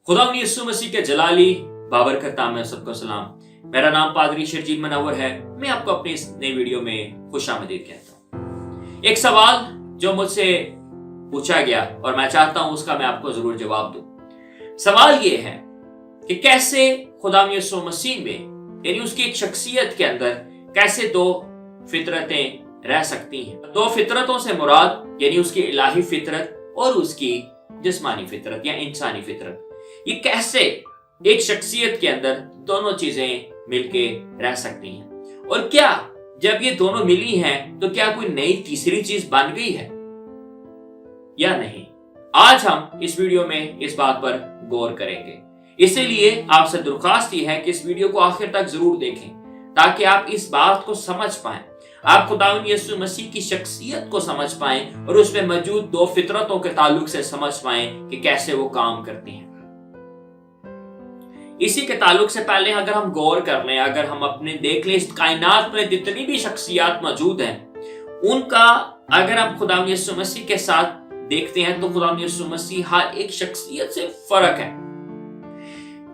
खुदा यीशु मसीह के जलाली बाबरकत नाम में सबको सलाम। मेरा नाम पादरी शर्जील मनव्वर है। मैं आपको अपनी इस नई वीडियो में खुशामदीद कहता हूँ। एक सवाल जो मुझसे पूछा गया और मैं चाहता हूं उसका मैं आपको जरूर जवाब दूं। सवाल ये है कि कैसे खुदा यीशु मसीह में यानी उसकी एक शख्सियत के अंदर कैसे दो फितरतें रह सकती हैं। दो फितरतों से मुराद यानी उसकी इलाही फितरत और उसकी जिस्मानी फितरत या इंसानी फितरत, ये कैसे एक शख्सियत के अंदर दोनों चीजें मिलके रह सकती हैं। और क्या जब ये दोनों मिली हैं तो क्या कोई नई तीसरी चीज बन गई है या नहीं। आज हम इस वीडियो में इस बात पर गौर करेंगे। इसीलिए आपसे दरख्वास्त ये है कि इस वीडियो को आखिर तक जरूर देखें ताकि आप इस बात को समझ पाएं, आप खुदावंद यीशु मसीह की शख्सियत को समझ पाएं और उसमें मौजूद दो फितरतों के ताल्लुक से समझ पाएं कि कैसे वो काम करती हैं। इसी के ताल्लुक से पहले अगर हम गौर कर लें, अगर हम अपने देख लें इस कायनात में जितनी भी शख्सियत मौजूद हैं उनका अगर हम खुदावंद यीशु मसीह के साथ देखते हैं तो खुदावंद यीशु मसीह हर एक शख्सियत से फर्क है।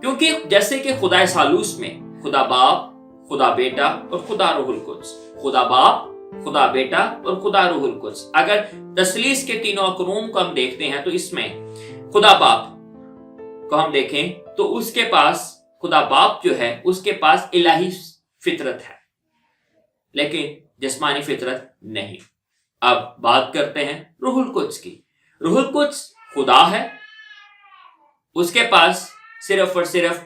क्योंकि जैसे कि खुदा सालूस में खुदा बाप, खुदा बेटा और खुदा रूहुल कुद्स, खुदा बाप, खुदा बेटा और खुदा रूहुल कुद्स, अगर तसलीस के तीनों अकरूम को हम देखते हैं तो इसमें खुदा बाप को हम देखें तो उसके पास खुदा बाप जो है उसके पास इलाही फितरत है लेकिन जिस्मानी फितरत नहीं। अब बात करते हैं रूहुल कुद्स की। रूहुल कुद्स खुदा है, उसके पास सिर्फ और सिर्फ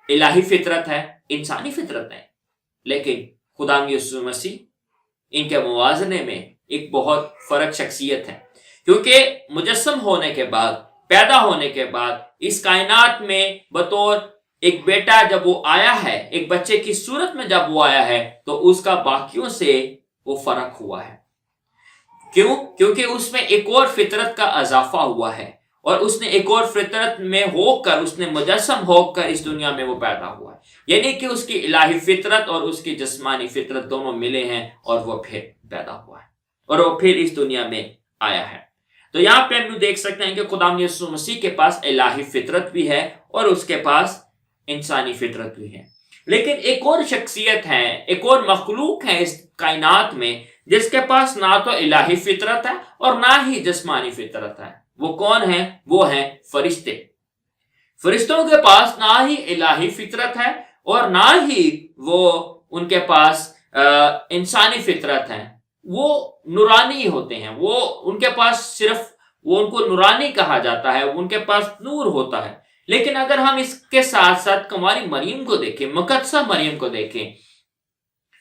इलाही फितरत है, इंसानी फितरत है। लेकिन खुदा यीशु मसीह इनके मुवाजने में एक बहुत फर्क शख्सियत है, क्योंकि मुजस्सम होने के बाद, पैदा होने के बाद इस कायनात में बतौर एक बेटा जब वो आया है, एक बच्चे की सूरत में जब वो आया है तो उसका बाकियों से वो फर्क हुआ है। क्यों? क्योंकि उसमें एक और फितरत का इजाफा हुआ है और उसने एक और फितरत में होकर, उसने मुजस्सम होकर इस दुनिया में वो पैदा हुआ है। यानी कि उसकी इलाही फितरत और उसकी जिस्मानी फितरत दोनों मिले हैं और वो फिर पैदा हुआ है और वो फिर इस दुनिया में आया है। तो यहाँ पे हम देख सकते हैं कि खुदा यीशु मसीह के पास इलाही फितरत भी है और उसके पास इंसानी फितरत भी है। लेकिन एक और शख्सियत है, एक और मखलूक है इस कायनात में जिसके पास ना तो इलाही फितरत है और ना ही जिस्मानी फितरत है। वो कौन है? वो है फरिश्ते। फरिश्तों के पास ना ही इलाही फितरत है और ना ही वो उनके पास इंसानी फितरत है। वो नूरानी होते हैं, वो उनके पास सिर्फ वो उनको नूरानी कहा जाता है, उनके पास नूर होता है। लेकिन अगर हम इसके साथ साथ कुंवारी मरियम को देखें, मुकद्दसा मरियम को देखें,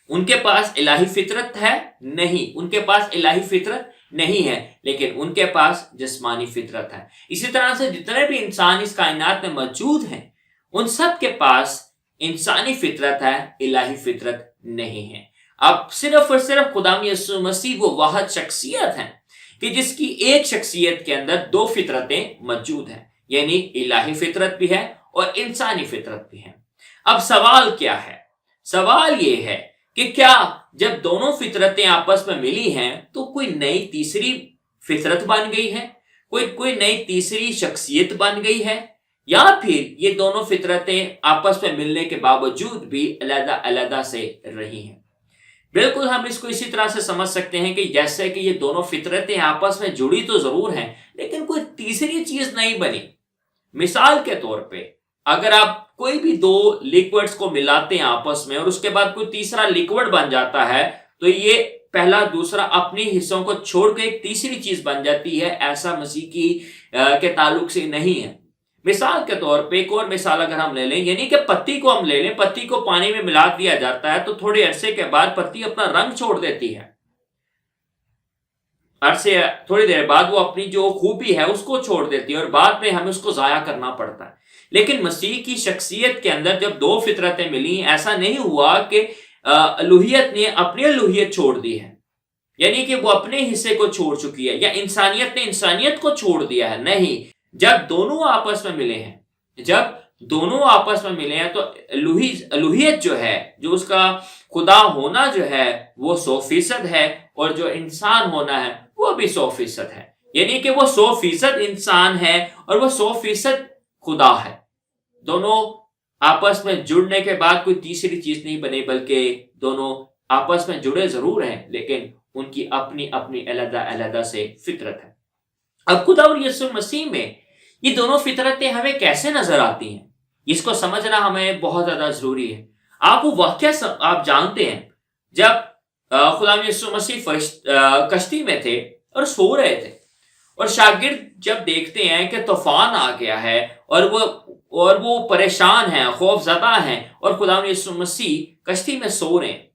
उनके पास इलाही फितरत है नहीं, उनके पास इलाही फितरत नहीं है, लेकिन उनके पास जिस्मानी फितरत है। इसी तरह से जितने भी इंसान इस कायनात में मौजूद हैं उन सब के पास इंसानी फितरत है, इलाही फितरत नहीं है। अब सिर्फ और सिर्फ खुदा यीशु मसीह वो वाहिद शख्सियत है कि जिसकी एक शख्सियत के अंदर दो फितरतें मौजूद हैं, यानी इलाही फितरत भी है और इंसानी फितरत भी है। अब सवाल क्या है? सवाल ये है कि क्या जब दोनों फितरतें आपस में मिली हैं तो कोई नई तीसरी फितरत बन गई है, कोई नई तीसरी शख्सियत बन गई है, या फिर ये दोनों फितरतें आपस में मिलने के बावजूद भी अलग अलग से रही हैं। बिल्कुल हम इसको इसी तरह से समझ सकते हैं कि जैसे कि ये दोनों फितरतें आपस में जुड़ी तो जरूर हैं लेकिन कोई तीसरी चीज नहीं बनी। मिसाल के तौर पे अगर आप कोई भी दो लिक्विड्स को मिलाते हैं आपस में और उसके बाद कोई तीसरा लिक्विड बन जाता है तो ये पहला दूसरा अपने हिस्सों को छोड़ के एक तीसरी चीज बन जाती है। ऐसा मसीह की के ताल्लुक से नहीं है। मिसाल के तौर पे एक और मिसाल अगर हम ले लें, यानी कि पत्ती को हम ले लें, पत्ती को पानी में मिला दिया जाता है तो थोड़े अरसे के बाद पत्ती अपना रंग छोड़ देती है। अरसे थोड़ी देर बाद वो अपनी जो खूबी है उसको छोड़ देती है और बाद में हमें उसको जाया करना पड़ता है। लेकिन मसीह की शख्सियत के अंदर जब दो फितरतें मिली, ऐसा नहीं हुआ कि अलूहियत ने अपनी अलूहियत छोड़ दी है, यानी कि वो अपने हिस्से को छोड़ चुकी है, या इंसानियत ने इंसानियत को छोड़ दिया है। नहीं, जब दोनों आपस में मिले हैं, जब दोनों आपस में मिले हैं तो अलूहियत जो है, जो उसका खुदा होना जो है वो 100% है और जो इंसान होना है वो भी 100% है। यानी कि वो 100% इंसान है और वो 100% खुदा है। दोनों आपस में जुड़ने के बाद कोई तीसरी चीज नहीं बनी, बल्कि दोनों आपस में जुड़े जरूर हैं, लेकिन उनकी अपनी अपनी अलग अलग से फितरत है। अब खुदा और यीशु मसीह में ये दोनों फितरतें हमें कैसे नजर आती हैं, इसको समझना हमें बहुत ज्यादा जरूरी है। आप वो वाक्य आप जानते हैं जब खुदा यीशु मसीह कश्ती में थे और सो रहे थे, और शागिर्द जब देखते हैं कि तूफान आ गया है और वो परेशान हैं, खौफजदा हैं, और खुदा यीशु मसीह कश्ती में सो रहे हैं,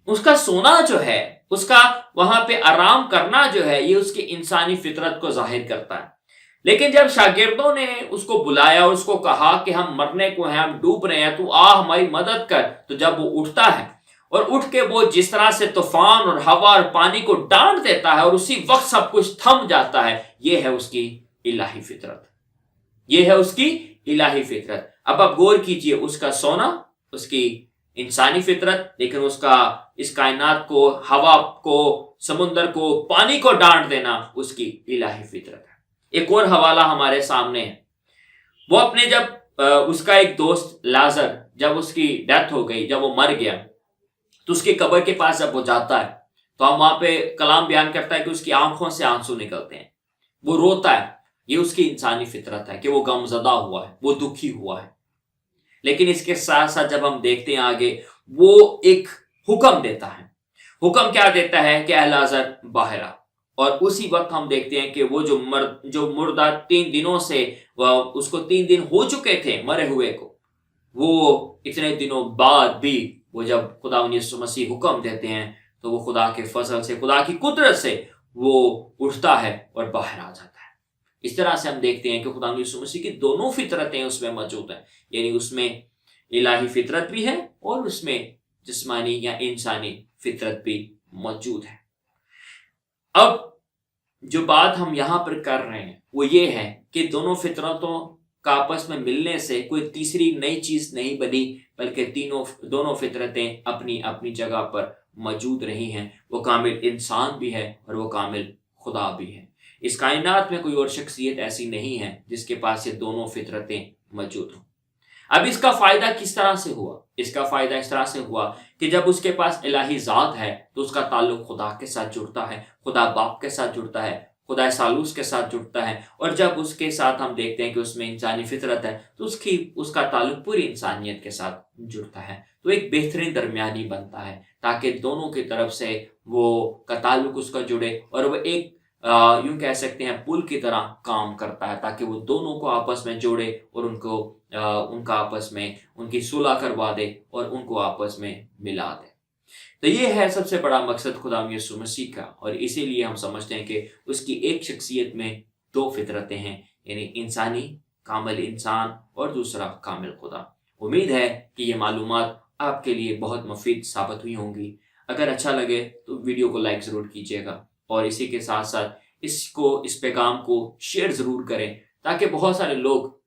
उसका सोना जो है, उसका वहां पे आराम करना जो है, ये उसकी इंसानी फितरत को जाहिर करता है। लेकिन जब शागिर्दों ने उसको बुलाया, उसको कहा कि हम मरने को हैं, हम डूब रहे हैं, तू आ हमारी मदद कर, तो जब वो उठता है और उठ के वो जिस तरह से तूफान और हवा और पानी को डांट देता है और उसी वक्त सब कुछ थम जाता है, ये है उसकी इलाही फितरत, ये है उसकी इलाही फितरत। अब आप गौर कीजिए, उसका सोना उसकी इंसानी फितरत, लेकिन उसका इस कायनात को, हवा को, समुद्र को, पानी को डांट देना उसकी इलाही फितरत है। एक और हवाला हमारे सामने है। वो अपने जब उसका एक दोस्त लाजर, जब उसकी डेथ हो गई, जब वो मर गया, तो उसकी कब्र के पास जब वो जाता है, तो हम वहां पे कलाम बयान करता है कि उसकी आंखों से आंसू निकलते हैं, वो रोता है। ये उसकी इंसानी फितरत है कि वो गमजदा हुआ है, वो दुखी हुआ है। लेकिन इसके साथ साथ जब हम देखते हैं आगे, वो एक हुक्म देता है। हुक्म क्या देता है कि लाजर बाहर आ। और उसी वक्त हम देखते हैं कि वो जो मुर्दा 3 दिनों से, उसको 3 दिन हो चुके थे मरे हुए को, वो इतने दिनों बाद भी वो जब खुदा यीशु मसीह हुक्म देते हैं, तो वो खुदा के फजल से, खुदा की कुदरत से वो उठता है और बाहर आ जाता है। इस तरह से हम देखते हैं कि खुदा यीशु मसीह की दोनों फितरतें उसमें मौजूद हैं, यानी उसमें इलाही फितरत भी है और उसमें जिस्मानी या इंसानी फितरत भी मौजूद है। अब जो बात हम यहां पर कर रहे हैं वो ये है कि दोनों फितरतों का आपस में मिलने से कोई तीसरी नई चीज नहीं बनी, बल्कि दोनों फितरतें अपनी अपनी जगह पर मौजूद रही हैं। वो कामिल इंसान भी है और वो कामिल खुदा भी है। इस कायनात में कोई और शख्सियत ऐसी नहीं है जिसके पास ये दोनों फितरतें मौजूद हों। अब इसका फायदा किस तरह से हुआ? इसका फायदा इस तरह से हुआ कि जब उसके पास इलाही ज़ात है तो उसका ताल्लुक खुदा के साथ जुड़ता है, खुदा बाप के साथ जुड़ता है, खुदा सालूस के साथ जुड़ता है। और जब उसके साथ हम देखते हैं कि उसमें इंसानी फितरत है, तो उसका ताल्लुक पूरी इंसानियत के साथ जुड़ता है। तो एक बेहतरीन दरमियानी बनता है ताकि दोनों की तरफ से वो का ताल्लुक उसका जुड़े और वो एक यूं कह सकते हैं पुल की तरह काम करता है, ताकि वो दोनों को आपस में जोड़े और उनका आपस में उनकी सुलह करवा दे और उनको आपस में मिला दे। तो ये है सबसे बड़ा मकसद खुदा यीशु मसीह का, और इसीलिए हम समझते हैं कि उसकी एक शख्सियत में 2 फितरतें हैं, यानी इंसानी कामिल इंसान और दूसरा कामिल खुदा। उम्मीद है कि ये मालूमात आपके लिए बहुत मुफीद साबित हुई होंगी। अगर अच्छा लगे तो वीडियो को लाइक ज़रूर कीजिएगा और इसी के साथ साथ इस पैगाम को शेयर ज़रूर करें, ताकि बहुत सारे लोग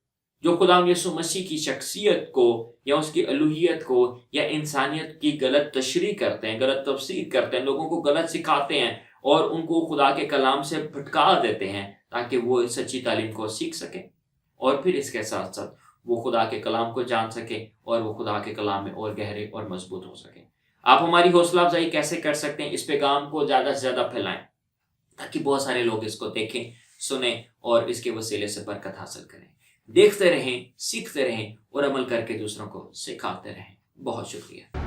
जो खुदा यीशु मसीह की शख्सियत को या उसकी अलूहियत को या इंसानियत की गलत तशरीह करते हैं, गलत तफसीर करते हैं, लोगों को गलत सिखाते हैं और उनको खुदा के कलाम से भटका देते हैं, ताकि वो सच्ची तालीम को सीख सकें और फिर इसके साथ साथ वो खुदा के कलाम को जान सकें और वो खुदा के कलाम में और गहरे और मजबूत हो सकें। आप हमारी हौसला अफजाई कैसे कर सकते हैं? इस पैगाम को ज़्यादा से ज़्यादा फैलाएं ताकि बहुत सारे लोग इसको देखें, सुने और इसके वसीले से बरकत हासिल करें। देखते रहें, सीखते रहें और अमल करके दूसरों को सिखाते रहें। बहुत शुक्रिया।